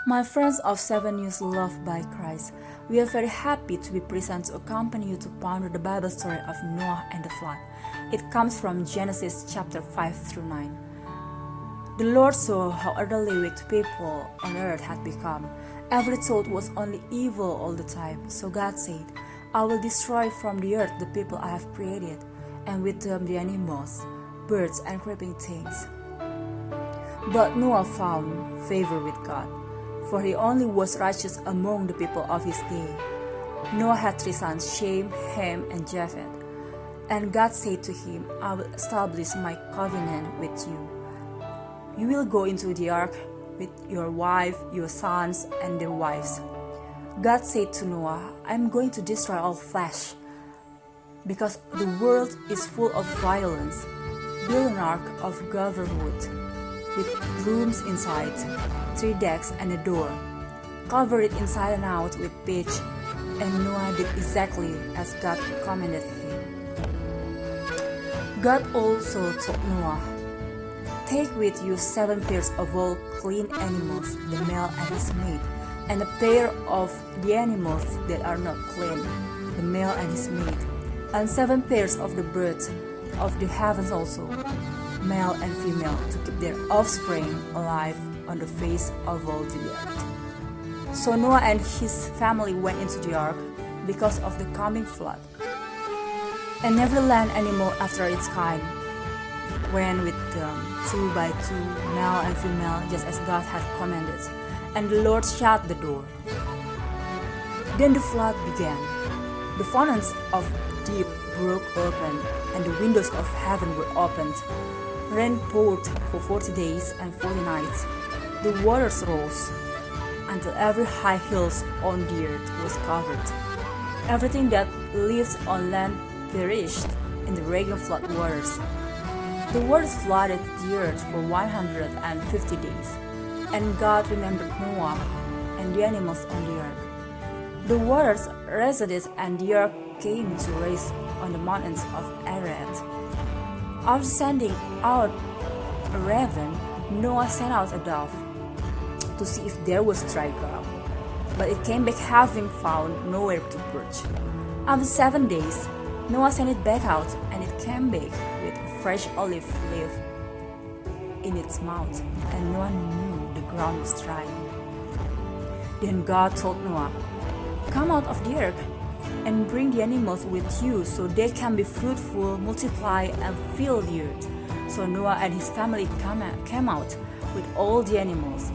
My friends of 7 years loved by Christ, we are very happy to be present to accompany you to ponder the Bible story of Noah and the flood. It comes from Genesis chapter 5 through 9. The Lord saw how utterly wicked people on earth had become. Every thought was only evil all the time. So God said, I will destroy from the earth the people I have created, and with them the animals, birds, and creeping things. But Noah found favor with God, for he only was righteous among the people of his day. Noah had 3 sons, Shem, Ham, and Japheth. And God said to him, I will establish my covenant with you. You will go into the ark with your wife, your sons, and their wives. God said to Noah, I am going to destroy all flesh, because the world is full of violence. Build an ark of gopher wood, with rooms inside, 3 decks and a door. Cover it inside and out with pitch, and Noah did exactly as God commanded him. God also told Noah, take with you 7 pairs of all clean animals, the male and his mate, and a pair of the animals that are not clean, the male and his mate, and 7 pairs of the birds of the heavens also, male and female, to keep their offspring alive on the face of all the earth. So Noah and his family went into the ark because of the coming flood. And every land animal after its kind went with them, 2 by 2, male and female, just as God had commanded. And the Lord shut the door. Then the flood began. The fountains of deep broke open, and the windows of heaven were opened. Rain poured for 40 days and 40 nights. The waters rose until every high hill on the earth was covered. Everything that lives on land perished in the raging flood waters. The waters flooded the earth for 150 days, and God remembered Noah and the animals on the ark. The waters receded, and the ark came to rest on the mountains of Ararat. After sending out a raven, Noah sent out a dove to see if there was dry ground, but it came back having found nowhere to perch. After 7 days, Noah sent it back out, and it came back with a fresh olive leaf in its mouth, and Noah knew the ground was dry. Then God told Noah, come out of the ark and bring the animals with you so they can be fruitful, multiply, and fill the earth. So Noah and his family came out with all the animals.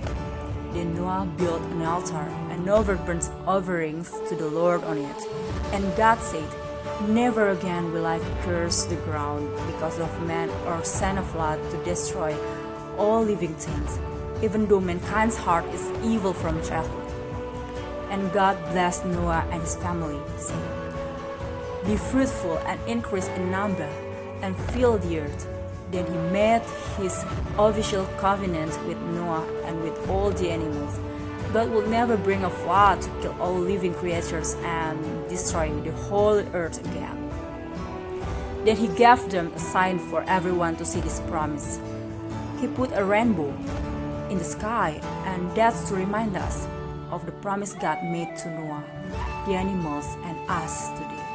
Then Noah built an altar and offered burnt offerings to the Lord on it. And God said, never again will I curse the ground because of man or send a flood to destroy all living things, even though mankind's heart is evil from childhood. And God blessed Noah and his family, saying, be fruitful and increase in number, and fill the earth. Then he made his official covenant with Noah and with all the animals. God will never bring a flood to kill all living creatures and destroy the whole earth again. Then he gave them a sign for everyone to see this promise. He put a rainbow in the sky, and that's to remind us of the promise God made to Noah, the animals, and us today.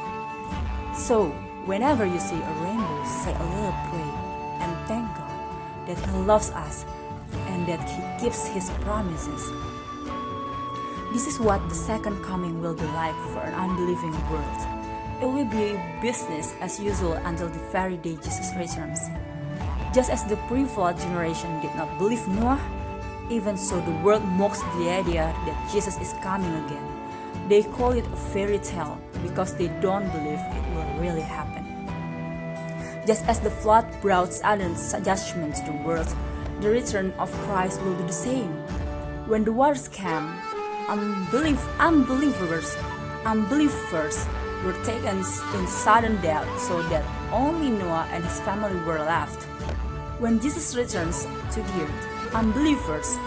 So, whenever you see a rainbow, say a little prayer and thank God that He loves us and that He keeps His promises. This is what the second coming will be like for an unbelieving world. It will be business as usual until the very day Jesus returns. Just as the pre-flood generation did not believe Noah, even so the world mocks the idea that Jesus is coming again. They call it a fairy tale because they don't believe it will really happen. Just as the flood brought sudden judgment to the world, the return of Christ will do the same. When the waters came, unbelievers were taken in sudden death, so that only Noah and his family were left. When Jesus returns to the earth, unbelievers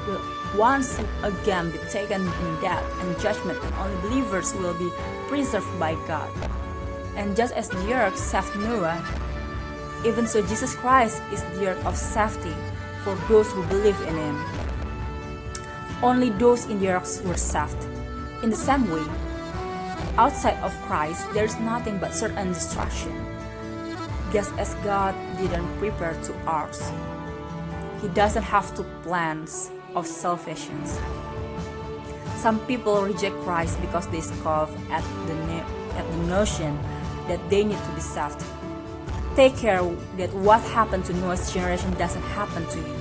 will once again be taken in death and judgment, and only believers will be preserved by God. And just as the ark saved Noah, even so Jesus Christ is the ark of safety for those who believe in Him. Only those in the ark were saved. In the same way, outside of Christ, there is nothing but certain destruction. Just as God didn't prepare two arks, He doesn't have two plans of salvation. Some people reject Christ because they scoff at the notion that they need to be saved. Take care that what happened to Noah's generation doesn't happen to you.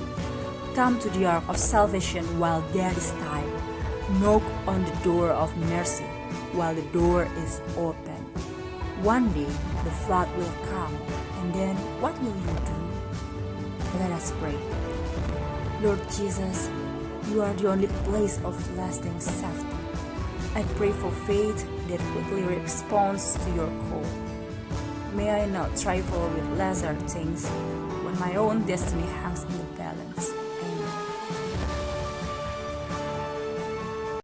Come to the ark of salvation while there is time. Knock on the door of mercy while the door is open. One day the flood will come, and then what will you do? Let us pray. Lord Jesus, You are the only place of lasting safety. I pray for faith that quickly responds to Your call. May I not trifle with lesser things when my own destiny hangs in the balance.